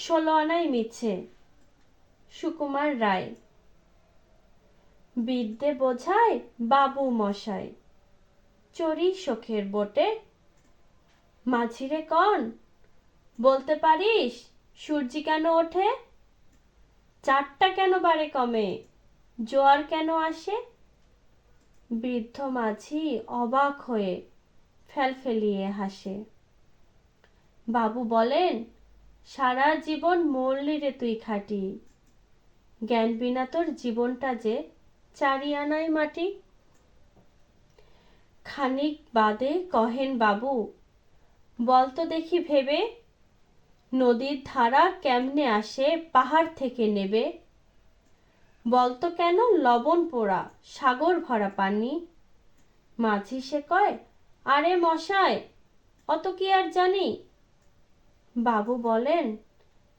ষোলো আনাই মিছে। সুকুমার রায়। বিদ্যে বোঝায় বাবু মশাই, চড়ি শোকের বোটে। মাঝিরে কন, বলতে পারিস সূর্যি কেন ওঠে? চারটা কেন বারে কমে, জোয়ার কেন আসে? বৃদ্ধ মাঝি অবাক হয়ে ফেলফেলিয়ে হাসে। বাবু বলেন, সারা জীবন মরলি রে তুই খাটি, জ্ঞান বিনা তোর জীবনটা যে চারি আনাই মাটি। খানিক বাদে কহেন বাবু, বলতো দেখি ভেবে, নদীর ধারা কেমনে আসে পাহাড় থেকে নেবে? বলতো কেন লবণ পোড়া সাগর ভরা পানি? মাঝি সে কয়, আরে মশাই অত কি আর জানি। বাবু বলেন,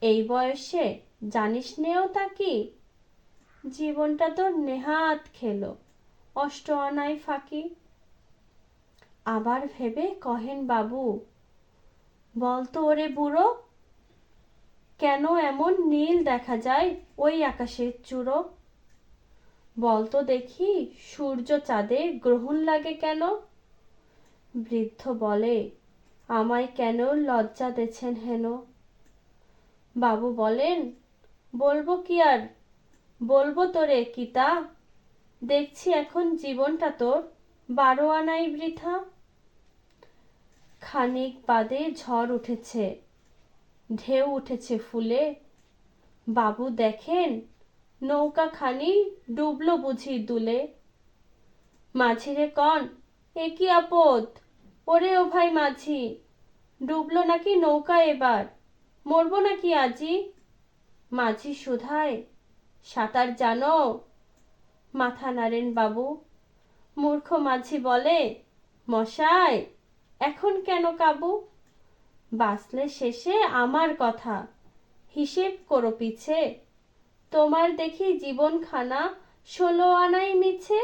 এই বয়সে জানিস নেও তা কি? জীবনটা তোর নেহাত খেলো অষ্ট আনাই ফাঁকি। আবার ভেবে কহেন বাবু, বলতো ওরে বুড়ো, কেন এমন নীল দেখা যায় ওই আকাশের চূড়ো? বলতো দেখি সূর্য চাঁদে গ্রহণ লাগে কেন? বৃদ্ধ বলে, আমায় কেন লজ্জা দেছেন হেন? বাবু বলেন, বলবো কি আর, বলবো তোরে কি তা? দেখছি এখন জীবনটা তোর বারো আনাই বৃথা। খানিক বাদে ঝড় উঠেছে, ঢেউ উঠেছে ফুলে। বাবু দেখেন, নৌকা খানি ডুবলো বুঝি দুলে। মাঝিরে কন, এ কি আপদ, ওরে ও ভাই মাঝি, ডুবলো নাকি নৌকা এবার, মরবো নাকি আজি? মাঝি শুধায়, সাঁতার জানো? মাথা নাড়েন বাবু। মূর্খ মাঝি বলে, মশাই এখন কেন কাবু? বাঁচলে শেষে আমার কথা, হিসেব করো পিছে। তোমার দেখি জীবনখানা ষোলো আনাই মিছে।